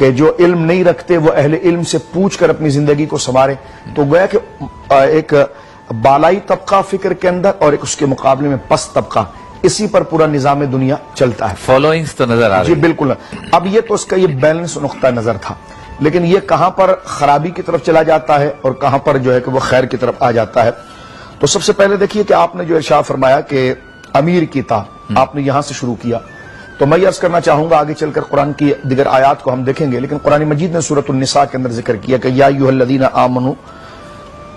کہ جو علم نہیں رکھتے وہ اہل علم سے پوچھ کر اپنی زندگی کو سنوارے. تو گویا کہ ایک بالائی طبقہ فکر کے اندر اور ایک اس کے مقابلے میں پست طبقہ, اسی پر پورا نظام دنیا چلتا ہے. فالوئنگز تو نظر آ رہی جی بالکل. اب یہ تو اس کا یہ بیلنس نقطہ نظر تھا, لیکن یہ کہاں پر خرابی کی طرف چلا جاتا ہے اور کہاں پر جو ہے کہ وہ خیر کی طرف آ جاتا ہے. تو سب سے پہلے دیکھیے کہ آپ نے جو ارشاد فرمایا کہ امیر کی اطاعت, آپ نے یہاں سے شروع کیا. تو میں یہ عرض کرنا چاہوں گا, آگے چل کر قرآن کی دیگر آیات کو ہم دیکھیں گے, لیکن قرآن مجید نے سورۃ النساء کے اندر ذکر کیا کہ یا ایھا الذین آمنوا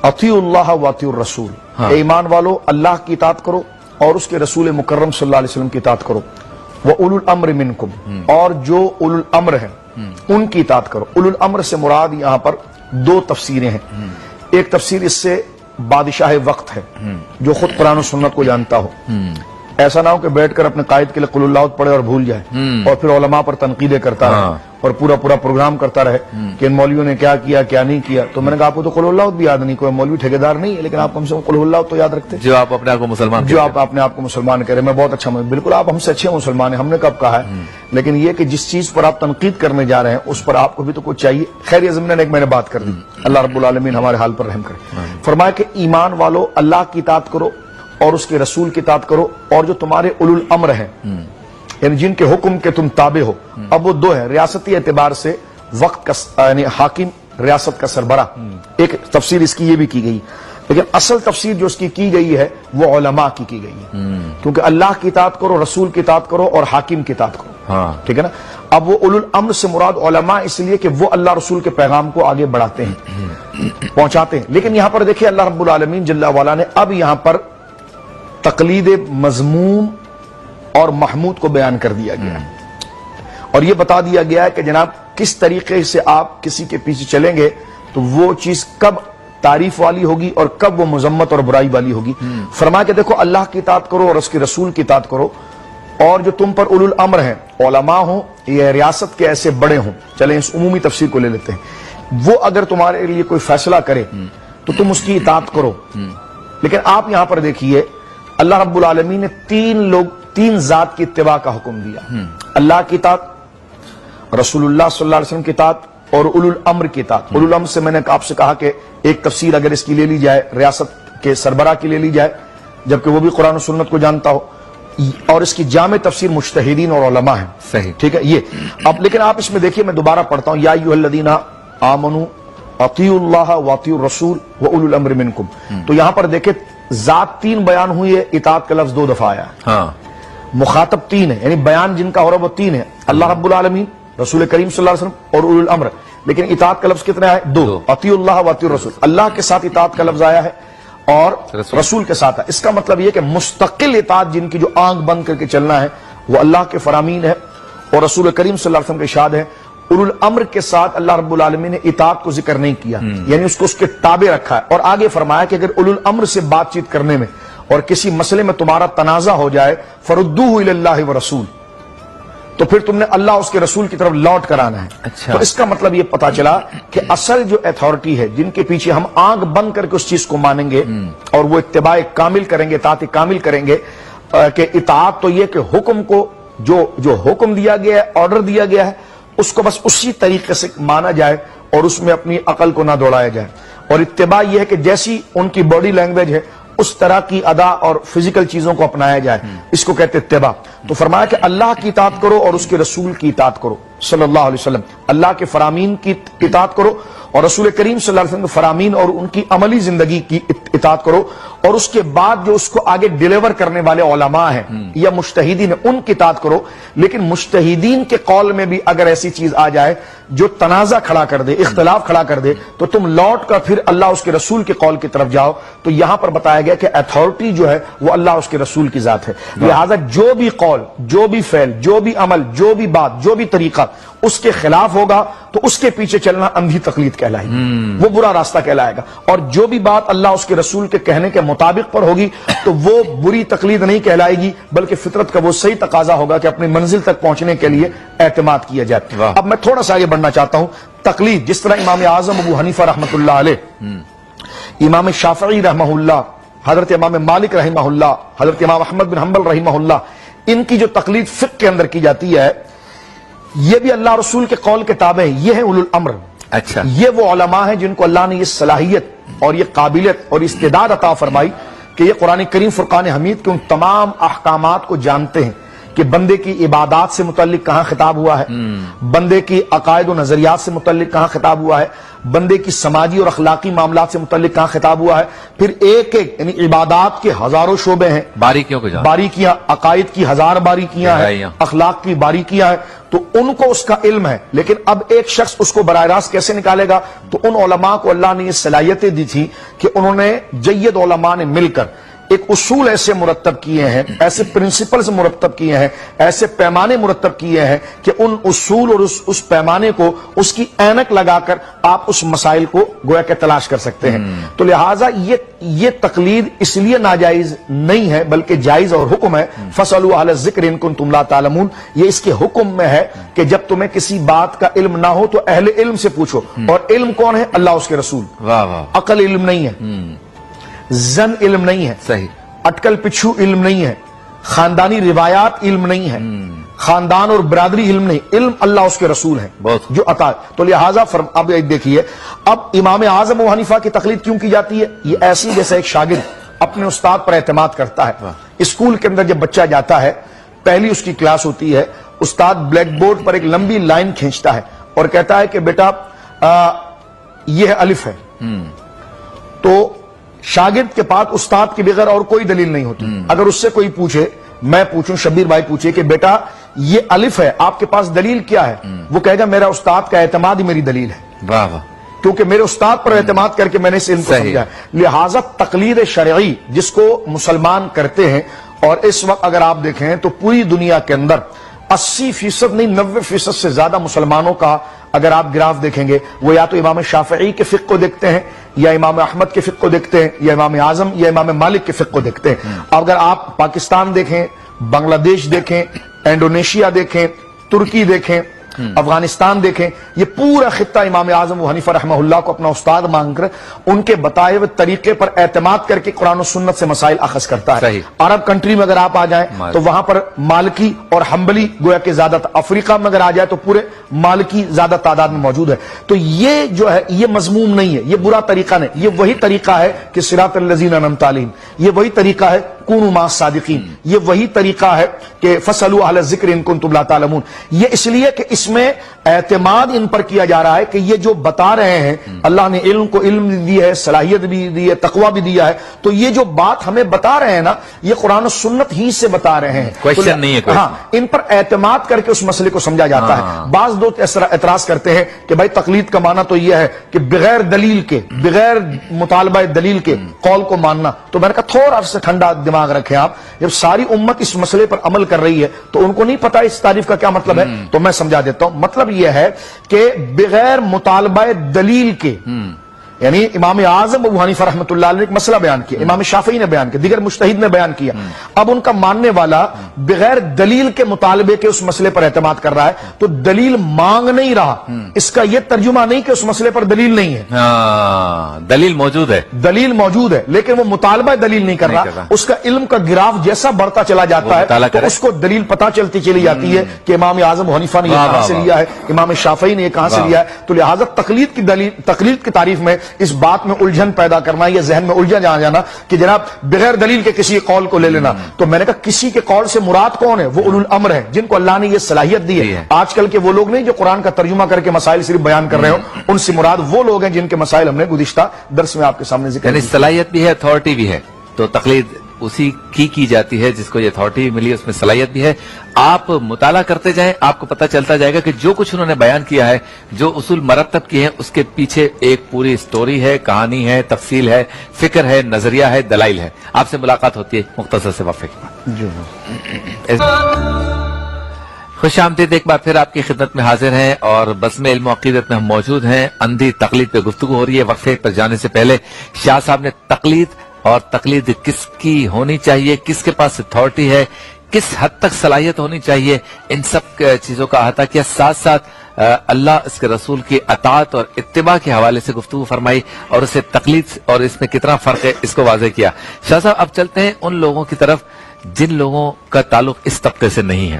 اطیعوا اللہ واطیعوا الرسول, اے ایمان والو اللہ کی اطاعت کرو اور اس کے رسول مکرم صلی اللہ علیہ وسلم کی اطاعت کرو. وَأُولُو الْأَمْرِ مِنْكُمْ, اور جو اولو الامر ہیں ان کی اطاعت کرو. اولو الامر سے مراد یہاں پر دو تفسیریں ہیں. ایک تفسیر اس سے بادشاہ وقت ہے جو خود قرآن و سنت کو جانتا ہو, ایسا نہ ہو کہ بیٹھ کر اپنے قائد کے لیے قل اللہ پڑھے اور بھول جائے اور پھر علماء پر تنقیدیں کرتا رہے اور پورا پروگرام کرتا رہے کہ ان مولویوں نے کیا کیا کیا نہیں کیا. تو میں نے کہا آپ کو تو قل اللہ بھی یاد نہیں, کوئی مولوی ٹھیکیدار نہیں ہے, لیکن آپ کم سے کم قل اللہ تو یاد رکھتے جو آپ اپنے آپ کو مسلمان, جو آپ اپنے آپ کو مسلمان کہہ رہے. میں بہت اچھا, بالکل آپ ہم سے اچھے مسلمان ہیں, ہم نے کب کہا ہے, لیکن یہ کہ جس چیز پر آپ تنقید کرنے جا رہے ہیں اس پر آپ کو بھی تو کچھ چاہیے. خیر یہ ضمن ایک میں نے بات کر دی, اللہ رب العالمین ہمارے حال پر رحم کرے. فرمایا کہ ایمان والو اللہ کی اطاعت کرو اور اس کے رسول کی اطاعت کرو, اور جو تمہارے اولو الامر ہیں یعنی جن کے حکم کے تم تابع ہو. اب وہ دو ہیں, ریاستی اعتبار سے وقت کا یعنی حاکم, ریاست کا سربراہ, ایک تفسیر اس کی یہ بھی کی گئی, لیکن اصل تفسیر جو اس کی گئی ہے وہ علماء کی گئی ہے, کیونکہ اللہ کی اطاعت کرو, رسول کی اطاعت کرو اور حاکم کی اطاعت کرو. ٹھیک ہے نا. اب وہ اولو الامر سے مراد علماء اس لیے کہ وہ اللہ رسول کے پیغام کو آگے بڑھاتے ہیں, پہنچاتے ہیں. لیکن یہاں پر دیکھیں اللہ رب العالمین جل وعلا نے اب یہاں پر تقلید مذموم اور محمود کو بیان کر دیا گیا ہے, اور یہ بتا دیا گیا ہے کہ جناب کس طریقے سے آپ کسی کے پیچھے چلیں گے تو وہ چیز کب تعریف والی ہوگی اور کب وہ مذمت اور برائی والی ہوگی. فرمایا کہ دیکھو اللہ کی اطاعت کرو اور اس کے رسول کی اطاعت کرو, اور جو تم پر اولو الامر ہیں, علماء ہوں یا ریاست کے ایسے بڑے ہوں, چلیں اس عمومی تفسیر کو لے لیتے ہیں, وہ اگر تمہارے لیے کوئی فیصلہ کرے تو تم اس کی اطاعت کرو. لیکن آپ یہاں پر دیکھیے اللہ رب العالمین نے تین ذات کی اتباع کا حکم دیا, اللہ کی اطاعت, رسول اللہ صلی اللہ علیہ وسلم کی اطاعت اور اولو الامر کی اطاعت. اولو الامر سے میں نے آپ سے کہا کہ ایک تفسیر اگر اس کی لے لی جائے ریاست کے سربراہ کی لے لی جائے, جبکہ وہ بھی قرآن و سنت کو جانتا ہو, اور اس کی جامع تفسیر مجتہدین اور علماء ہیں. صحیح, ٹھیک ہے. یہ اب لیکن آپ اس میں دیکھیے, میں دوبارہ پڑھتا ہوں, یا ایھا الذین آمنوا اطیعوا اللہ واطیعوا الرسول واولو الامر منکم. تو یہاں پر دیکھیں ذات تین بیان ہوئی ہے, اطاعت کا لفظ دو دفعہ آیا ہے, مخاطب تین ہے, یعنی بیان جن کا ہو رہا وہ تین ہے, اللہ رب العالمین, رسول کریم صلی اللہ علیہ وسلم اور اولو الامر. لیکن اطاعت کا لفظ کتنا ہے؟ دو. اطیعوا اللہ واطیعوا الرسول, اللہ کے ساتھ اطاعت کا لفظ آیا ہے اور رسول کے ساتھ ہے. اس کا مطلب یہ کہ مستقل اطاعت جن کی جو آنکھ بند کر کے چلنا ہے وہ اللہ کے فرامین ہے اور رسول کریم صلی اللہ علیہ وسلم کے ارشاد ہے. اولو الامر کے ساتھ اللہ رب العالمین نے اطاعت کو ذکر نہیں کیا, یعنی اس کو اس کے تابع رکھا ہے, اور آگے فرمایا کہ اگر اولو الامر سے بات چیت کرنے میں اور کسی مسئلے میں تمہارا تنازع ہو جائے فردوہ الی اللہ ورسول, تو پھر تم نے اللہ اس کے رسول کی طرف لوٹ کر آنا ہے. تو اس کا مطلب یہ پتا چلا کہ اصل جو اتھارٹی ہے جن کے پیچھے ہم آنکھ بند کر کے اس چیز کو مانیں گے اور وہ اتباع کامل کریں گے, اطاعت کامل کریں گے, کہ اطاعت تو یہ کہ حکم کو جو حکم دیا گیا ہے, آرڈر دیا گیا ہے, اس کو بس اسی طریقے سے مانا جائے اور اس میں اپنی عقل کو نہ دوڑایا جائے. اور اتباع یہ ہے کہ جیسی ان کی باڈی لینگویج ہے اس طرح کی ادا اور فزیکل چیزوں کو اپنایا جائے, اس کو کہتے اتباع. تو فرمایا کہ اللہ کی اطاعت کرو اور اس کے رسول کی اطاعت کرو صلی اللہ علیہ وسلم, اللہ کے فرامین کی اطاعت کرو اور رسول کریم صلی اللہ علیہ وسلم کے فرامین اور ان کی عملی زندگی کی اطاعت کرو, اور اس کے بعد جو اس کو آگے ڈیلیور کرنے والے علماء ہیں یا مجتہدین ہیں ان کی اطاعت کرو. لیکن مجتہدین کے قول میں بھی اگر ایسی چیز آ جائے جو تنازع کھڑا کر دے, اختلاف کھڑا کر دے, تو تم لوٹ کر پھر اللہ اس کے رسول کے قول کی طرف جاؤ. تو یہاں پر بتایا گیا کہ اتھارٹی جو ہے وہ اللہ اس کے رسول کی ذات ہے, لہذا جو بھی قول, جو بھی فعل, جو بھی عمل, جو بھی بات, جو بھی طریقہ اس کے خلاف ہوگا تو اس کے پیچھے چلنا اندھی تقلید کہلائے گی, وہ برا راستہ کہلائے گا. اور جو بھی بات اللہ اس کے رسول کے کہنے کے مطابق پر ہوگی تو وہ بری تقلید نہیں کہلائے گی, بلکہ فطرت کا وہ صحیح تقاضا ہوگا کہ اپنی منزل تک پہنچنے کے لیے اعتماد کیا جائے. اب میں تھوڑا سا آگے بڑھنا چاہتا ہوں. تقلید جس طرح امام اعظم ابو حنیفہ رحمۃ اللہ علیہ, امام شافعی رحمہ اللہ, حضرت امام مالک رحمہ اللہ, حضرت امام احمد بن حنبل رحمہ اللہ, ان کی جو تقلید فقہ کے اندر کی جاتی ہے, یہ بھی اللہ رسول کے قول کے تابع ہیں، یہ ہیں اولو الامر۔ اچھا، یہ وہ علماء ہیں جن کو اللہ نے یہ صلاحیت اور یہ قابلیت اور استعداد عطا فرمائی کہ یہ قرآن کریم فرقان حمید کے ان تمام احکامات کو جانتے ہیں کہ بندے کی عبادات سے متعلق کہاں خطاب ہوا ہے، بندے کی عقائد و نظریات سے متعلق کہاں خطاب ہوا ہے، بندے کی سماجی اور اخلاقی معاملات سے متعلق کہاں خطاب ہوا ہے، پھر ایک ایک یعنی عبادات کے ہزاروں شعبے ہیں، باریکیوں کو جان، باریکیاں، عقائد کی ہزار باریکیاں ہیں، اخلاق کی باریکیاں ہیں، تو ان کو اس کا علم ہے۔ لیکن اب ایک شخص اس کو براہ راست کیسے نکالے گا؟ تو ان علماء کو اللہ نے یہ صلاحیتیں دی تھی کہ انہوں نے جید علماء نے مل کر ایک اصول ایسے مرتب کیے ہیں، ایسے پرنسپلز مرتب کیے ہیں، ایسے پیمانے مرتب کیے ہیں کہ ان اصول اور اس پیمانے کو اس کی اینک لگا کر آپ اس مسائل کو گویا کہ تلاش کر سکتے ہیں۔ تو لہٰذا یہ تقلید اس لیے ناجائز نہیں ہے بلکہ جائز اور حکم ہے۔ فَاسْأَلُوا أَهْلَ الذِّكْرِ إِن كُنتُمْ لَا تَعْلَمُونَ، یہ اس کے حکم میں ہے کہ جب تمہیں کسی بات کا علم نہ ہو تو اہل علم سے پوچھو، اور علم کون ہے؟ اللہ اس کے رسول۔ واہ واہ، عقل علم نہیں ہے، زن علم نہیں ہے، صحیح، اٹکل پچھو علم نہیں ہے، خاندانی روایات علم نہیں ہے، خاندان اور برادری علم نہیں، علم اللہ اس کے رسول ہے بہت جو عطا ہے۔ تو لہٰذا اب دیکھیے، اب امام اعظم ابو حنیفہ کی تقلید کیوں کی جاتی ہے؟ یہ ایسی جیسے ایک شاگرد اپنے استاد پر اعتماد کرتا ہے۔ اسکول کے اندر جب بچہ جاتا ہے، پہلی اس کی کلاس ہوتی ہے، استاد بلیک بورڈ پر ایک لمبی لائن کھینچتا ہے اور کہتا ہے کہ بیٹا یہ الف ہے، تو شاگرد کے پاس استاد کے بغیر اور کوئی دلیل نہیں ہوتی۔ اگر اس سے کوئی پوچھے، میں پوچھوں، شبیر بھائی پوچھے کہ بیٹا یہ الف ہے، آپ کے پاس دلیل کیا ہے؟ وہ کہے گا میرا استاد کا اعتماد ہی میری دلیل ہے، واہ واہ، کیونکہ میرے استاد پر اعتماد کر کے میں نے اس علم کو سمجھا ہے۔ لہٰذا تقلید شرعی جس کو مسلمان کرتے ہیں، اور اس وقت اگر آپ دیکھیں تو پوری دنیا کے اندر 80% نہیں 90% سے زیادہ مسلمانوں کا اگر آپ گراف دیکھیں گے، وہ یا تو امام شافعی کے فقہ کو دیکھتے ہیں، یا امام احمد کے فقہ کو دیکھتے ہیں، یا امام اعظم یا امام مالک کے فقہ کو دیکھتے ہیں۔ اگر آپ پاکستان دیکھیں، بنگلہ دیش دیکھیں، انڈونیشیا دیکھیں، ترکی دیکھیں، افغانستان دیکھیں، یہ پورا خطہ امام اعظم ابو حنیفہ رحمہ اللہ کو اپنا استاد مان کر ان کے بتائے ہوئے طریقے پر اعتماد کر کے قرآن و سنت سے مسائل اخذ کرتا ہے۔ عرب کنٹری میں اگر آپ آ جائیں تو وہاں پر مالکی اور حنبلی گویا کہ زیادہ، افریقہ میں اگر آ جائے تو پورے مالکی زیادہ تعداد میں موجود ہے۔ تو یہ جو ہے یہ مذموم نہیں ہے، یہ برا طریقہ نہیں، یہ وہی طریقہ ہے کہ صراط الذین انعمت علیہم، یہ وہی طریقہ ہے کونوا مع الصادقین، یہ وہی طریقہ ہے کہ فاسألوا اہل الذکر ان کنتم لا تعلمون۔ یہ اس لیے کہ اس میں اعتماد ان پر کیا جا رہا ہے کہ یہ جو بتا رہے ہیں، اللہ نے علم کو علم دی ہے، صلاحیت بھی دی ہے، تقوی بھی دیا ہے، تو یہ جو بات ہمیں بتا رہے ہیں نا، یہ قرآن و سنت ہی سے بتا رہے ہیں، کوئسچن نہیں ہے۔ ہاں، ان پر اعتماد کر کے اس مسئلے کو سمجھا جاتا ہے۔ بعض لوگ اعتراض کرتے ہیں کہ بھائی تقلید کا معنی تو یہ ہے کہ بغیر دلیل کے، بغیر مطالبہ دلیل کے قول کو ماننا۔ تو میں نے کہا تھوڑا سا ٹھنڈا دماغ رکھیں آپ، جب ساری امت اس مسئلے پر عمل کر رہی ہے تو ان کو نہیں پتا اس تعریف کا کیا مطلب ہے، تو میں سمجھا دیتا ہوں۔ مطلب یہ ہے کہ بغیر مطالبہ دلیل کے، یعنی امام اعظم ابو حنیفہ رحمۃ اللہ علیہ نے ایک مسئلہ بیان کیا، امام شافعی نے بیان کیا، دیگر مجتہد نے بیان کیا، اب ان کا ماننے والا بغیر دلیل کے مطالبے کے اس مسئلے پر اعتماد کر رہا ہے تو دلیل مانگ نہیں رہا، اس کا یہ ترجمہ نہیں کہ اس مسئلے پر دلیل نہیں ہے، دلیل موجود ہے، دلیل موجود ہے لیکن وہ مطالبہ دلیل نہیں کر رہا۔ اس کا علم کا گراف جیسا بڑھتا چلا جاتا ہے تو اس کو دلیل پتہ چلتی چلی جاتی ہے کہ امام اعظم ابو حنیفہ نے یہ کہاں سے لیا ہے، امام شافعی نے یہ کہاں سے لیا ہے۔ تو لہٰذا تقلید کی تعریف میں اس بات میں الجھن پیدا کرنا، یہ ذہن میں الجھن آ جانا کہ جناب بغیر دلیل کے کسی قول کو لے لینا، تو میں نے کہا کسی کے قول سے مراد کون ہے؟ وہ اولو الامر ہے جن کو اللہ نے یہ صلاحیت دی ہے۔ آج کل کے وہ لوگ نہیں جو قرآن کا ترجمہ کر کے مسائل صرف بیان کر رہے ہو، ان سے مراد وہ لوگ ہیں جن کے مسائل ہم نے گزشتہ درس میں آپ کے سامنے ذکر، یعنی صلاحیت بھی ہے، اتھارٹی بھی ہے، تو تقلید اسی کی جاتی ہے جس کو یہ اتھارٹی ملی، اس میں صلاحیت بھی ہے۔ آپ مطالعہ کرتے جائیں، آپ کو پتہ چلتا جائے گا کہ جو کچھ انہوں نے بیان کیا ہے، جو اصول مرتب کیے ہیں، اس کے پیچھے ایک پوری سٹوری ہے، کہانی ہے، تفصیل ہے، فکر ہے، نظریہ ہے، دلائل ہے۔ آپ سے ملاقات ہوتی ہے مختصر سے وقفے کے بعد۔ خوش آمدید، ایک بار پھر آپ کی خدمت میں حاضر ہیں اور بزم علم و عقیدت میں ہم موجود ہیں۔ اندھی تقلید پہ گفتگو ہو رہی ہے۔ وقفے پر جانے سے پہلے شاہ صاحب نے تقلید اور تقلید کس کی ہونی چاہیے، کس کے پاس اتھارٹی ہے، کس حد تک صلاحیت ہونی چاہیے، ان سب چیزوں کا احاطہ کیا، ساتھ ساتھ اللہ اس کے رسول کی اطاعت اور اتباع کے حوالے سے گفتگو فرمائی اور اسے تقلید اور اس میں کتنا فرق ہے اس کو واضح کیا۔ شاہ صاحب اب چلتے ہیں ان لوگوں کی طرف جن لوگوں کا تعلق اس طبقے سے نہیں ہے،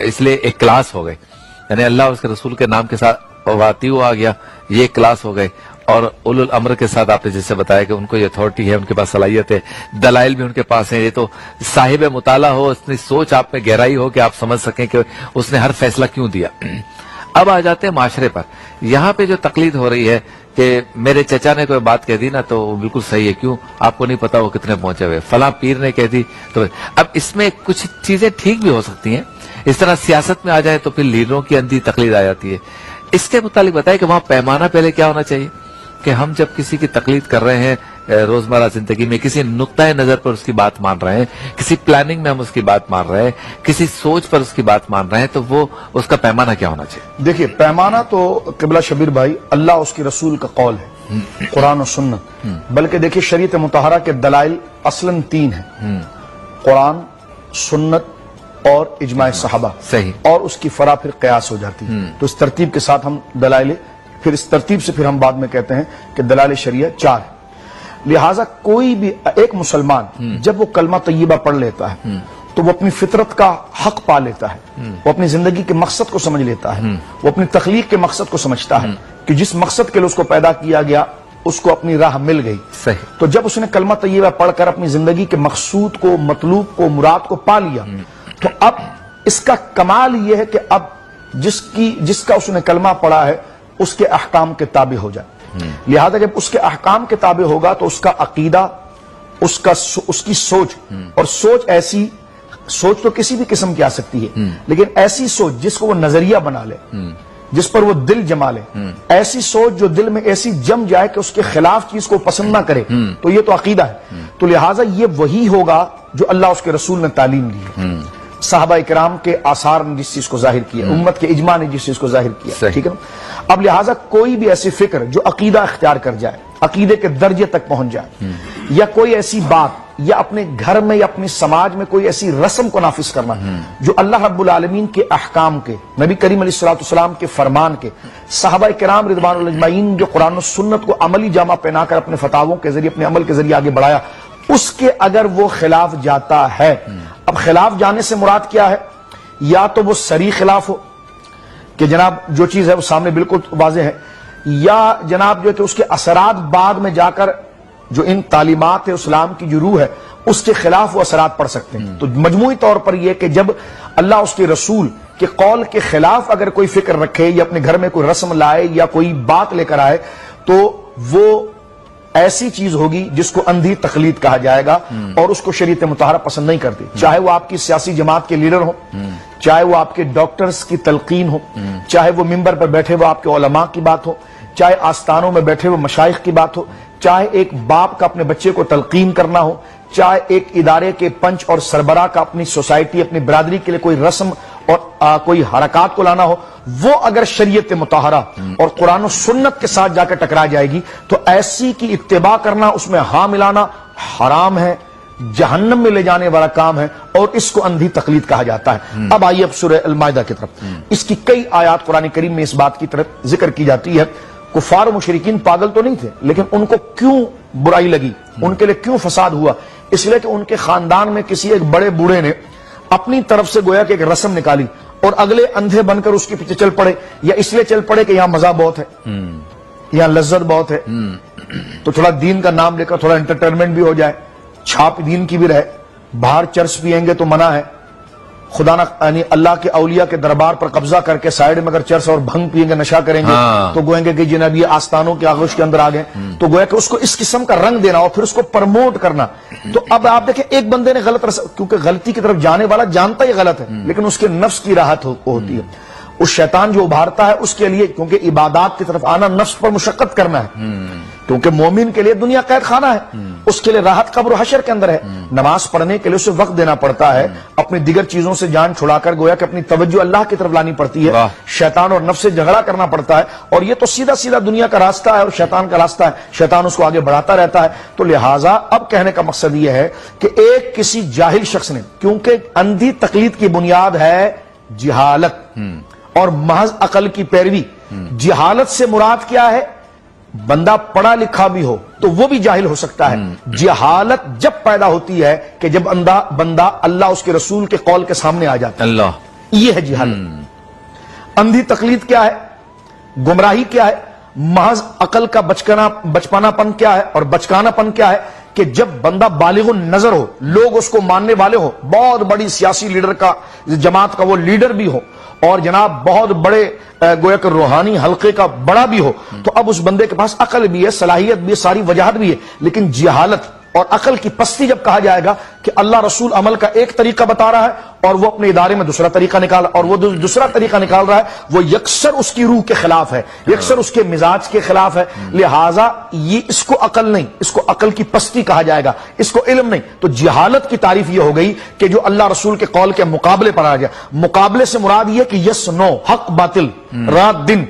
اس لیے ایک کلاس ہو گئے, یعنی اللہ اس کے رسول کے نام کے ساتھ واطیع آ گیا, یہ ایک کلاس ہو گئے. اور اولو الامر کے ساتھ آپ نے جیسے بتایا کہ ان کو یہ اتھارٹی ہے, ان کے پاس صلاحیت ہے, دلائل بھی ان کے پاس ہیں. یہ تو صاحب مطالعہ ہو, اتنی سوچ آپ میں گہرائی ہو کہ آپ سمجھ سکیں کہ اس نے ہر فیصلہ کیوں دیا. اب آ جاتے ہیں معاشرے پر. یہاں پہ جو تقلید ہو رہی ہے کہ میرے چچا نے کوئی بات کہہ دی نا تو وہ بالکل صحیح ہے, کیوں آپ کو نہیں پتا وہ کتنے پہنچے ہوئے, فلاں پیر نے کہہ دی تو. اب اس میں کچھ چیزیں ٹھیک بھی ہو سکتی ہیں, اس طرح سیاست میں آ جائے تو پھر لیڈروں کی اندھی تقلید آ جاتی ہے. اس کے متعلق بتائیں کہ وہاں پیمانہ پہلے کیا ہونا چاہیے کہ ہم جب کسی کی تقلید کر رہے ہیں روزمرہ زندگی میں, کسی نقطۂ نظر پر اس کی بات مان رہے ہیں, کسی پلاننگ میں ہم اس کی بات مان رہے ہیں, کسی سوچ پر اس کی بات مان رہے ہیں, تو وہ اس کا پیمانہ کیا ہونا چاہیے؟ دیکھیے پیمانہ تو قبلہ شبیر بھائی اللہ اس کی رسول کا قول ہے, قرآن و سنت. بلکہ دیکھیے شریعت مطہرہ کے دلائل اصلاً 3 ہیں, قرآن, سنت اور اجماع صحابہ. صحیح. اور اس کی فرع پھر قیاس ہو جاتی ہے. تو اس ترتیب کے ساتھ ہم دلائل, پھر اس ترتیب سے پھر ہم بعد میں کہتے ہیں کہ دلائل شریعہ 4 ہے. لہٰذا کوئی بھی ایک مسلمان جب وہ کلمہ طیبہ پڑھ لیتا ہے تو وہ اپنی فطرت کا حق پا لیتا ہے, وہ اپنی زندگی کے مقصد کو سمجھ لیتا ہے, وہ اپنی تخلیق کے مقصد کو سمجھتا ہے کہ جس مقصد کے لیے اس کو پیدا کیا گیا اس کو اپنی راہ مل گئی. صحیح. تو جب اس نے کلمہ طیبہ پڑھ کر اپنی زندگی کے مقصود کو, مطلوب کو, مراد کو پا لیا, تو اب اس کا کمال یہ ہے کہ اب جس کا اس نے کلمہ پڑھا ہے اس کے احکام کے تابع ہو جائے. لہذا جب اس کے احکام کے تابع ہوگا تو اس کا عقیدہ, اس کی سوچ, اور ایسی سوچ تو کسی بھی قسم کی آ سکتی ہے, لیکن ایسی سوچ جس کو وہ نظریہ بنا لے, جس پر وہ دل جما لے, ایسی سوچ جو دل میں ایسی جم جائے کہ اس کے خلاف چیز کو پسند نہ کرے, تو یہ تو عقیدہ ہے. تو لہٰذا یہ وہی ہوگا جو اللہ اس کے رسول نے تعلیم دی ہے, صحابہ کرام کے آثار نے جس چیز کو ظاہر کیا, امت کے اجماع نے جس چیز کو ظاہر کیا. ٹھیک ہے نا. اب لہٰذا کوئی بھی ایسی فکر جو عقیدہ اختیار کر جائے, عقیدے کے درجے تک پہنچ جائے, یا کوئی ایسی بات, یا اپنے گھر میں یا اپنی سماج میں کوئی ایسی رسم کو نافذ کرنا جو اللہ رب العالمین کے احکام کے, نبی کریم علیہ السلام کے فرمان کے, صحابہ کرام رضوان اللہ اجمعین جو قرآن و سنت کو عملی جامہ پہنا کر اپنے فتاووں کے ذریعے, اپنے عمل کے ذریعے آگے بڑھایا, اس کے اگر وہ خلاف جاتا ہے. اب خلاف جانے سے مراد کیا ہے؟ یا تو وہ صریح خلاف ہو کہ جناب جو چیز ہے وہ سامنے بالکل واضح ہے, یا جناب جو ہے کہ اس کے اثرات بعد میں جا کر جو ان تعلیمات اسلام کی جو روح ہے اس کے خلاف وہ اثرات پڑ سکتے ہیں. تو مجموعی طور پر یہ کہ جب اللہ اس کے رسول کے قول کے خلاف اگر کوئی فکر رکھے, یا اپنے گھر میں کوئی رسم لائے, یا کوئی بات لے کر آئے, تو وہ ایسی چیز ہوگی جس کو اندھی تقلید کہا جائے گا, اور اس کو شریعت مطہرہ پسند نہیں کرتی. چاہے وہ آپ کی سیاسی جماعت کے لیڈر ہو, چاہے وہ آپ کے ڈاکٹرز کی تلقین ہو, چاہے وہ ممبر پر بیٹھے وہ آپ کے علماء کی بات ہو, چاہے آستانوں میں بیٹھے وہ مشائخ کی بات ہو, چاہے ایک باپ کا اپنے بچے کو تلقین کرنا ہو, چاہے ایک ادارے کے پنچ اور سربراہ کا اپنی سوسائٹی, اپنی برادری کے لیے کوئی رسم اور کوئی حرکات کو لانا ہو, وہ اگر شریعت مطہرہ اور قرآن و سنت کے ساتھ جا کر ٹکرا جائے گی تو ایسی کی اتباع کرنا, اس میں ہاں ملانا حرام ہے, جہنم میں لے جانے والا کام ہے, اور اس کو اندھی تقلید کہا جاتا ہے. اب آئیے اب سورہ المائدہ کی طرف. اس کی کئی آیات قرآن کریم میں اس بات کی طرف ذکر کی جاتی ہے. کفار و مشرکین پاگل تو نہیں تھے, لیکن ان کو کیوں برائی لگی, ان کے لیے کیوں فساد ہوا؟ اس لیے کہ ان کے خاندان میں کسی ایک بڑے بوڑھے نے اپنی طرف سے گویا کہ ایک رسم نکالی, اور اگلے اندھے بن کر اس کے پیچھے چل پڑے, یا اس لیے چل پڑے کہ یہاں مزہ بہت ہے, یہاں لذت بہت ہے, تو تھوڑا دین کا نام لے کر تھوڑا انٹرٹینمنٹ بھی ہو جائے, چھاپ دین کی بھی رہے. باہر چرس پیئیں گے تو منع ہے, خدا نہ یعنی اللہ کے اولیاء کے دربار پر قبضہ کر کے سائیڈ میں اگر چرس اور بھنگ پیئیں گے, نشہ کریں گے, تو گوئیں گے کہ جناب یہ آستانوں کے آغوش کے اندر آ گئے. تو گویا کہ اس کو اس قسم کا رنگ دینا اور پھر اس کو پرموٹ کرنا. تو اب آپ دیکھیں ایک بندے نے غلط کیونکہ غلطی کی طرف جانے والا جانتا ہی غلط ہے, لیکن اس کے نفس کی راحت ہوتی ہے. اس شیطان جو ابھارتا ہے اس کے لیے, کیونکہ عبادات کی طرف آنا نفس پر مشقت کرنا ہے, کیونکہ مومن کے لیے دنیا قید خانہ ہے, اس کے لیے راحت قبر و حشر کے اندر ہے. نماز پڑھنے کے لیے اسے وقت دینا پڑتا ہے, اپنی دیگر چیزوں سے جان چھڑا کر گویا کہ اپنی توجہ اللہ کی طرف لانی پڑتی ہے, شیطان اور نفس سے جھگڑا کرنا پڑتا ہے, اور یہ تو سیدھا سیدھا دنیا کا راستہ ہے اور شیطان کا راستہ ہے, شیطان اس کو آگے بڑھاتا رہتا ہے. تو لہٰذا اب کہنے کا مقصد یہ ہے کہ ایک کسی جاہل شخص نے, کیونکہ اندھی تقلید کی بنیاد ہے جہالت اور محض عقل کی پیروی. جہالت سے مراد کیا ہے؟ بندہ پڑھا لکھا بھی ہو تو وہ بھی جاہل ہو سکتا ہے. جہالت جب پیدا ہوتی ہے کہ جب بندہ اللہ اس کے رسول کے قول کے سامنے آ جاتا ہے. اللہ، یہ ہے جہالت. اندھی تقلید کیا ہے؟ گمراہی کیا ہے؟ محض عقل کا بچپنا پن کیا ہے اور بچکانا پن کیا ہے کہ جب بندہ بالغ نظر ہو، لوگ اس کو ماننے والے ہو، بہت بڑی سیاسی لیڈر کا، جماعت کا وہ لیڈر بھی ہو، اور جناب بہت بڑے گویا کہ روحانی حلقے کا بڑا بھی ہو، تو اب اس بندے کے پاس عقل بھی ہے، صلاحیت بھی ہے، ساری وجاہت بھی ہے، لیکن جہالت اور عقل کی پستی جب کہا جائے گا کہ اللہ رسول عمل کا ایک طریقہ بتا رہا ہے اور وہ اپنے ادارے میں دوسرا طریقہ نکال، اور وہ دوسرا طریقہ نکال رہا ہے، وہ یکسر اس کی روح کے خلاف ہے، یکسر اس کے مزاج کے خلاف ہے. لہٰذا یہ اس کو عقل نہیں، اس کو عقل کی پستی کہا جائے گا، اس کو علم نہیں. تو جہالت کی تعریف یہ ہو گئی کہ جو اللہ رسول کے قول کے مقابلے پر آ جائے. مقابلے سے مراد یہ کہ یس نو، حق باطل، رات دن،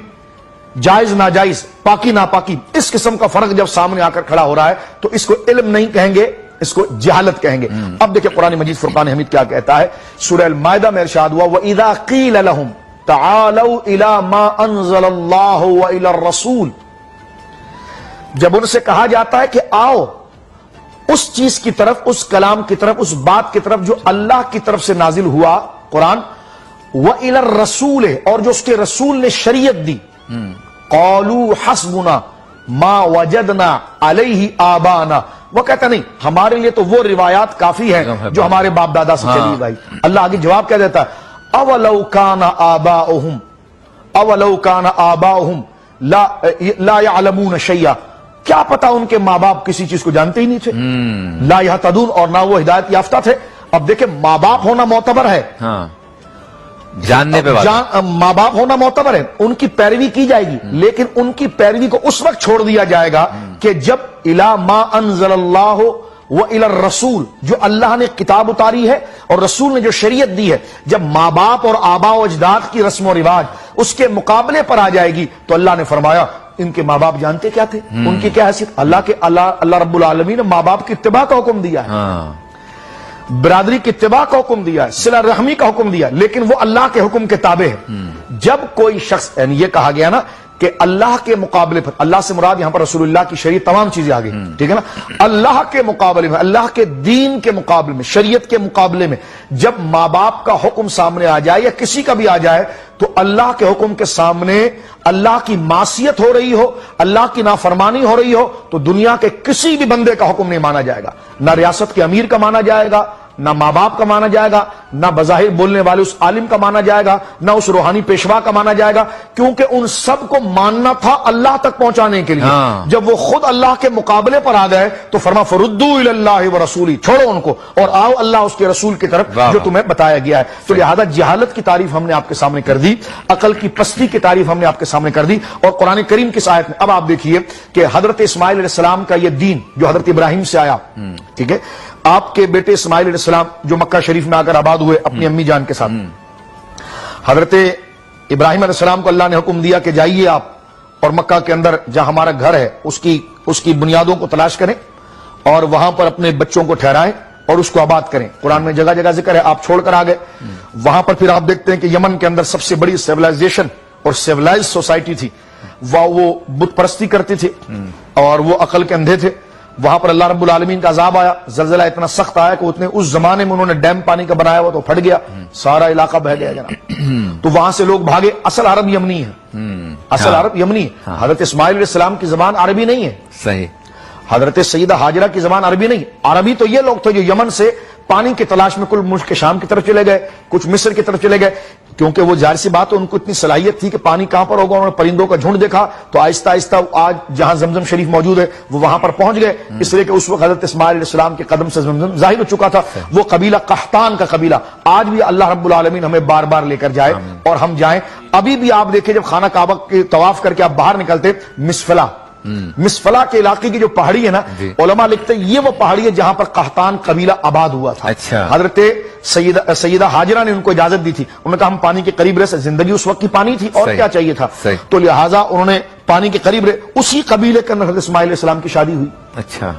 جائز ناجائز، پاکی ناپاکی، اس قسم کا فرق جب سامنے آ کر کھڑا ہو رہا ہے تو اس کو علم نہیں کہیں گے، اس کو جہالت کہیں گے. اب دیکھیں قرآن مجید فرقان حمید کیا کہتا ہے. سورہ المائدہ میں ارشاد ہوا وَإِذَا قِيلَ لَهُمْ تَعَالَوْا إِلَى مَا أَنزَلَ اللَّهُ وَإِلَى الرَّسُولِ، جب ان سے کہا جاتا ہے کہ آؤ اس چیز کی طرف، اس کلام کی طرف، اس بات کی طرف جو اللہ کی طرف سے نازل ہوا قرآن، وَإِلَى الرَّسُولِ، اور جو اس کے رسول نے شریعت دی، قالوا حسبنا ما وجدنا علیہ آبانا، وہ کہتا نہیں ہمارے لیے تو وہ روایات کافی ہیں جو ہمارے باپ دادا سے چلی بھائی. اللہ آگے جواب کیا دیتا ہے اولو کان آباؤہم لا یعلمون شیئا، کیا پتا ان کے ماں باپ کسی چیز کو جانتے ہی نہیں تھے، لا یہتدون، اور نہ وہ ہدایت یافتہ تھے. اب دیکھیں ماں باپ ہونا معتبر ہے، جاننے پہ ماں باپ ہونا معتبر ہے، ان کی پیروی کی جائے گی، لیکن ان کی پیروی کو اس وقت چھوڑ دیا جائے گا کہ جب الا ما انزل اللہ و الی الرسول، جو اللہ نے کتاب اتاری ہے اور رسول نے جو شریعت دی ہے، جب ماں باپ اور آبا و اجداد کی رسم و رواج اس کے مقابلے پر آ جائے گی تو اللہ نے فرمایا ان کے ماں باپ جانتے کیا تھے، ان کی کیا حیثیت. اللہ رب العالمین نے ماں باپ کی اتباع کا حکم دیا ہے، برادری کی اتباع کا حکم دیا ہے، صلہ رحمی کا حکم دیا ہے، لیکن وہ اللہ کے حکم کے تابع ہے. جب کوئی شخص، یعنی یہ کہا گیا نا کہ اللہ کے مقابلے پر، اللہ سے مراد یہاں پر رسول اللہ کی شریعت تمام چیزیں آگئی، ٹھیک ہے نا، اللہ کے مقابلے میں، اللہ کے دین کے مقابلے میں، شریعت کے مقابلے میں جب ماں باپ کا حکم سامنے آ جائے یا کسی کا بھی آ جائے تو اللہ کے حکم کے سامنے اللہ کی معصیت ہو رہی ہو، اللہ کی نافرمانی ہو رہی ہو تو دنیا کے کسی بھی بندے کا حکم نہیں مانا جائے گا، نہ ریاست کے امیر کا مانا جائے گا، نہ ماں باپ کا مانا جائے گا، نہ بظاہر بولنے والے اس عالم کا مانا جائے گا، نہ اس روحانی پیشوا کا مانا جائے گا، کیونکہ ان سب کو ماننا تھا اللہ تک پہنچانے کے لیے. جب وہ خود اللہ کے مقابلے پر آ گئے تو فرما فردوا الی اللہ ورسولہ، چھوڑو ان کو اور آؤ اللہ اس کے رسول کی طرف جو تمہیں بتایا گیا ہے. تو لہذا جہالت کی تعریف ہم نے آپ کے سامنے کر دی، عقل کی پستی کی تعریف ہم نے آپ کے سامنے کر دی، اور قرآن کریم کی آیت میں اب آپ دیکھیے کہ حضرت اسماعیل علیہ السلام کا یہ دین جو حضرت ابراہیم سے آیا، ٹھیک ہے، آپ کے بیٹے اسماعیل علیہ السلام جو مکہ شریف میں آ کر آباد ہوئے اپنی امی جان کے ساتھ، حضرت ابراہیم علیہ السلام کو اللہ نے حکم دیا کہ جائیے آپ اور مکہ کے اندر جہاں ہمارا گھر ہے اس کی بنیادوں کو تلاش کریں اور وہاں پر اپنے بچوں کو ٹھہرائیں اور اس کو آباد کریں. قرآن میں جگہ جگہ ذکر ہے، آپ چھوڑ کر آ گئے. وہاں پر پھر آپ دیکھتے ہیں کہ یمن کے اندر سب سے بڑی سیولائزیشن اور سیولائز سوسائٹی تھی، وہ بت پرستی کرتی تھی اور وہ عقل کے اندھے تھے. وہاں پر اللہ رب العالمین کا عذاب آیا، زلزلہ اتنا سخت آیا کہ اس زمانے میں انہوں نے ڈیم پانی کا بنایا ہوا تو پھٹ گیا، سارا علاقہ بہہ گیا جناب. تو وہاں سے لوگ بھاگے. اصل عرب یمنی ہے، اصل عرب یمنی ہے. حضرت اسماعیل علیہ السلام کی زبان عربی نہیں ہے، صحیح. حضرت سیدہ ہاجرہ کی زبان عربی نہیں. عربی تو یہ لوگ تھے جو یمن سے پانی کی تلاش میں کل ملک شام کی طرف چلے گئے، کچھ مصر کی طرف چلے گئے، کیونکہ وہ ظاہر سی بات ہے ان کو اتنی صلاحیت تھی کہ پانی کہاں پر ہوگا. انہوں نے پرندوں کا جھنڈ دیکھا تو آہستہ آہستہ آج جہاں زمزم شریف موجود ہے وہ وہاں پر پہنچ گئے، اس لیے کہ اس وقت حضرت اسماعیل علیہ السلام کے قدم سے زمزم ظاہر ہو چکا تھا. وہ قبیلہ قحطان کا قبیلہ آج بھی اللہ رب العالمین ہمیں بار بار لے کر جائے اور ہم جائیں. ابھی بھی آپ دیکھیں جب خانہ کعبہ کے طواف کر کے آپ باہر نکلتے، مسفلا کے علاقے کی جو پہاڑی ہے نا، علماء لکھتے ہیں یہ وہ پہاڑی ہے جہاں پر قحطان قبیلہ آباد ہوا تھا. حضرت سیدہ ہاجرہ نے ان کو اجازت دی تھی، انہوں نے کہا ہم پانی کے قریب رہ سکتے، زندگی اس وقت کی پانی تھی اور کیا چاہیے تھا، تو لہٰذا انہوں نے پانی کے قریب رہے. اسی قبیلے کے اندر حضرت اسماعیل علیہ السلام کی شادی ہوئی. اچھا.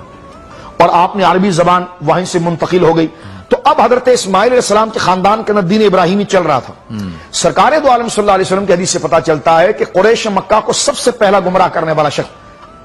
اور آپ نے عربی زبان وہیں سے منتقل ہو گئی. تو اب حضرت اسماعیل علیہ السلام کے خاندان کے اندر دین ابراہیمی چل رہا تھا. سرکار دو عالم صلی اللہ علیہ وسلم کی حدیث سے پتا چلتا ہے کہ قریش مکہ کو سب سے پہلا گمراہ کرنے والا شخص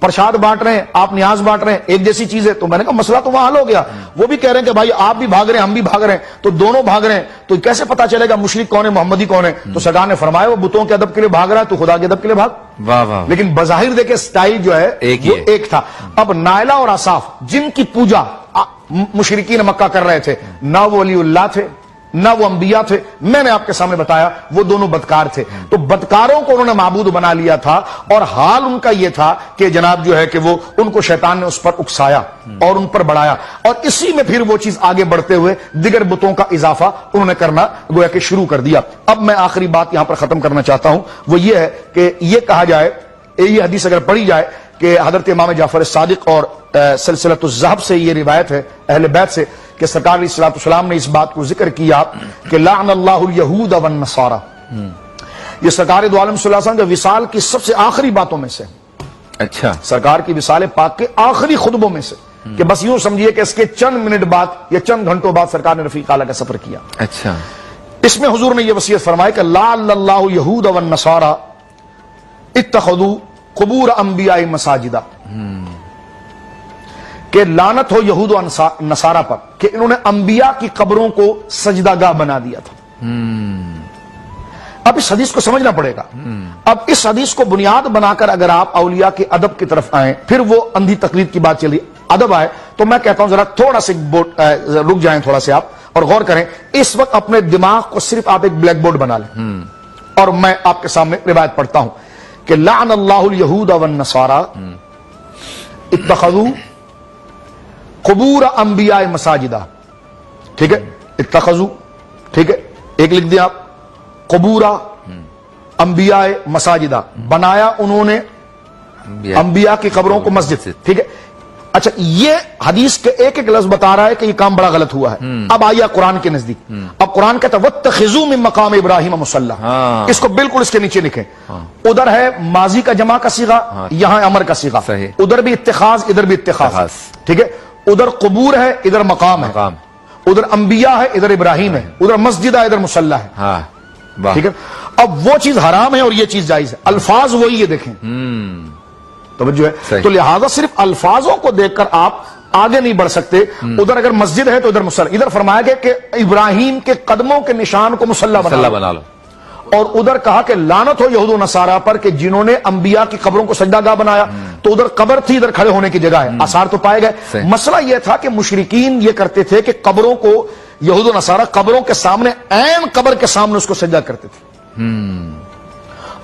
پرشاد بانٹ رہے ہیں، آپ نیاز بانٹ رہے ہیں، ایک جیسی چیز ہے. تو میں نے کہا مسئلہ تو وہاں حل ہو گیا. وہ بھی کہہ رہے ہیں کہ بھائی آپ بھی بھاگ رہے ہیں ہم بھی بھاگ رہے ہیں، تو دونوں بھاگ رہے ہیں، تو کیسے پتا چلے گا مشرک کون ہے محمدی کون ہے؟ تو سرکار نے فرمایا وہ بتوں کے ادب کے لیے بھاگ رہا ہے تو خدا کے ادب کے لیے بھاگ. واہ واہ. لیکن بظاہر دیکھیں سٹائل جو ہے وہ ایک تھا. اب نائلہ اور اصاف جن کی پوجا مشرکین مکہ کر رہے تھے، نہ وہ ولی اللہ تھے نہ وہ انبیاء تھے. میں نے آپ کے سامنے بتایا وہ دونوں بدکار تھے. تو بدکاروں کو انہوں نے معبود بنا لیا تھا، اور حال ان کا یہ تھا کہ جناب جو ہے کہ وہ ان کو شیطان نے اس پر اکسایا اور ان پر بڑھایا، اور اسی میں پھر وہ چیز آگے بڑھتے ہوئے دیگر بتوں کا اضافہ انہوں نے کرنا گویا کہ شروع کر دیا. اب میں آخری بات یہاں پر ختم کرنا چاہتا ہوں، وہ یہ ہے کہ یہ کہا جائے، یہ حدیث اگر پڑھی جائے کہ حضرت امام جعفر صادق اور سلسلۃ الذہب سے یہ روایت ہے اہل بیت سے کہ سرکار علیہ الصلوۃ والسلام نے اس بات کو ذکر کیا کہ لعن اللہ الیہود والنصارى. یہ سرکار دو عالم صلی اللہ علیہ وسلم کے وصال کی سب سے آخری باتوں میں سے، اچھا سرکار کی وصال پاک کے آخری خطبوں میں سے، کہ بس یوں سمجھیے کہ اس کے چند منٹ بعد یا چند گھنٹوں بعد سرکار نے رفیق اعلیٰ کا سفر کیا. اچھا اس میں حضور نے یہ وصیت فرمائی کہ لعن اللہ الیہود والنصارى اتخذوا قبور انبیاء مساجدہ، کہ لعنت ہو یہود و نصارہ پر کہ انہوں نے انبیاء کی قبروں کو سجدہ گاہ بنا دیا تھا. اب اس حدیث کو سمجھنا پڑے گا. اب اس حدیث کو بنیاد بنا کر اگر آپ اولیاء کے ادب کی طرف آئیں، پھر وہ اندھی تقلید کی بات چل رہی ادب آئے، تو میں کہتا ہوں ذرا تھوڑا سے رک جائیں تھوڑا سے آپ اور غور کریں. اس وقت اپنے دماغ کو صرف آپ ایک بلیک بورڈ بنا لیں، اور میں آپ کے سامنے روایت پڑھتا ہوں کہ لعن اللہ الیہود والنصارى اتخذوا قبور انبیاء مساجدہ. ٹھیک ہے، اتخذوا، ٹھیک ہے، ایک لکھ دیا آپ، قبور انبیاء مساجدہ، بنایا انہوں نے انبیاء کی قبروں کو مسجد. ٹھیک ہے، اچھا یہ حدیث کے ایک ایک لفظ بتا رہا ہے کہ یہ کام بڑا غلط ہوا ہے. اب آئیے قرآن کے نزدیک. اب قرآن کہتا ہے واتخذوا من مقام ابراہیم مصلی، اس کو بالکل اس کے نیچے لکھیں. ادھر ہے ماضی کا جمع کا صیغہ، یہاں امر کا صیغہ، ادھر بھی اتخاذ ادھر بھی اتخاذ. ٹھیک ہے، ادھر قبور ہے ادھر مقام ہے، ادھر انبیاء ہے ادھر ابراہیم ہے، ادھر مسجد ہے ادھر مصلی ہے. ٹھیک ہے، اب وہ چیز حرام ہے اور یہ چیز جائز ہے. الفاظ وہی ہے، دیکھیں توجہ ہے. تو لہذا صرف الفاظوں کو دیکھ کر آپ آگے نہیں بڑھ سکتے. ادھر اگر مسجد ہے تو ادھر مصلی، ادھر فرمایا گیا کہ ابراہیم کے قدموں کے نشان کو مصلی بنا لو، اور ادھر کہا کہ لعنت ہو یہود و نصارہ پر کہ جنہوں نے انبیاء کی قبروں کو سجدہ گاہ بنایا. تو ادھر قبر تھی ادھر کھڑے ہونے کی جگہ ہے، آثار تو پائے گئے. مسئلہ یہ تھا کہ مشرکین یہ کرتے تھے کہ قبروں کو، یہود و نصارہ قبروں کے سامنے، عین قبر کے سامنے اس کو سجدہ کرتے تھے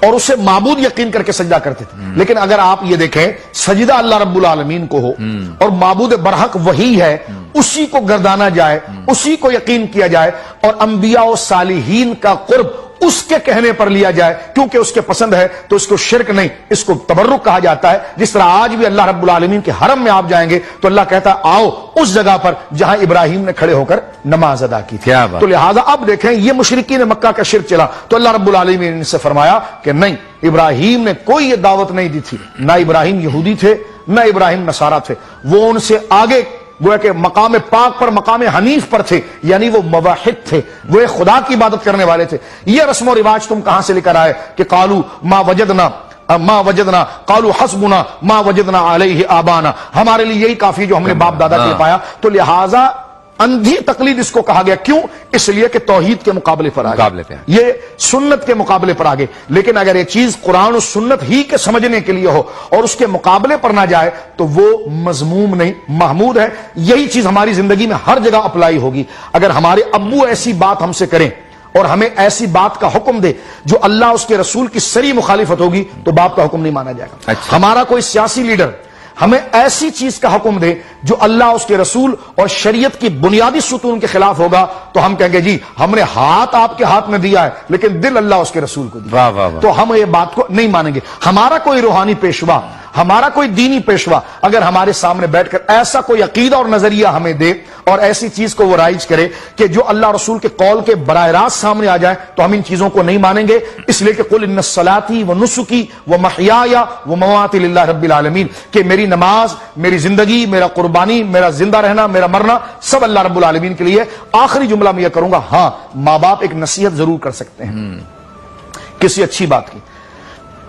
اور اسے معبود یقین کر کے سجدہ کرتے تھے. لیکن اگر آپ یہ دیکھیں سجدہ اللہ رب العالمین کو ہو اور معبود برحق وہی ہے، اسی کو گردانا جائے، اسی کو یقین کیا جائے، اور انبیاء و صالحین کا قرب اس کے کہنے پر لیا جائے کیونکہ اس کے پسند ہے، تو اس کو شرک نہیں، اس کو تبرک کہا جاتا ہے. جس طرح آج بھی اللہ رب العالمین کے حرم میں آپ جائیں گے تو اللہ کہتا ہے آؤ اس جگہ پر جہاں ابراہیم نے کھڑے ہو کر نماز ادا کی تھی. تو لہذا اب دیکھیں یہ مشرکین مکہ کا شرک چلا تو اللہ رب العالمین نے سے فرمایا کہ نہیں، ابراہیم نے کوئی یہ دعوت نہیں دی تھی، نہ ابراہیم یہودی تھے نہ ابراہیم نصارہ تھے، وہ ان سے آگے گویا کہ مقام پاک پر، مقام حنیف پر تھے، یعنی وہ موحد تھے، وہ ایک خدا کی عبادت کرنے والے تھے. یہ رسم و رواج تم کہاں سے لے کر آئے کہ قالوا ما وجدنا قالوا حسبنا ما وجدنا علیہ آبانا، ہمارے لیے یہی کافی جو ہم نے باپ دادا کے پایا. تو لہذا اندھی تقلید اس کو کہا گیا. کیوں؟ اس لیے کہ توحید کے مقابلے پر آگے، یہ سنت کے مقابلے پر آگے. لیکن اگر یہ چیز قرآن و سنت ہی کے سمجھنے کے لیے ہو اور اس کے مقابلے پر نہ جائے تو وہ مذموم نہیں، محمود ہے. یہی چیز ہماری زندگی میں ہر جگہ اپلائی ہوگی. اگر ہمارے ابو ایسی بات ہم سے کریں اور ہمیں ایسی بات کا حکم دے جو اللہ اس کے رسول کی سری مخالفت ہوگی تو باپ کا حکم نہیں مانا جائے گا. ہمارا کوئی سیاسی لیڈر ہمیں ایسی چیز کا حکم دے جو اللہ اس کے رسول اور شریعت کی بنیادی ستون کے خلاف ہوگا تو ہم کہیں گے جی ہم نے ہاتھ آپ کے ہاتھ میں دیا ہے لیکن دل اللہ اس کے رسول کو دیا. تو ہم یہ بات کو نہیں مانیں گے. ہمارا کوئی روحانی پیشوا، ہمارا کوئی دینی پیشوا اگر ہمارے سامنے بیٹھ کر ایسا کوئی عقیدہ اور نظریہ ہمیں دے اور ایسی چیز کو وہ رائج کرے کہ جو اللہ رسول کے قول کے براہ راست سامنے آ جائے تو ہم ان چیزوں کو نہیں مانیں گے. اس لیے کہ قل ان صلاتی و نسکی و محیای و مماتی للہ رب العالمین، کہ میری نماز، میری زندگی، میرا قربانی، میرا زندہ رہنا، میرا مرنا سب اللہ رب العالمین کے لیے. آخری جملہ میں یہ کروں گا، ہاں ماں باپ ایک نصیحت ضرور کر سکتے ہیں کسی اچھی بات کی.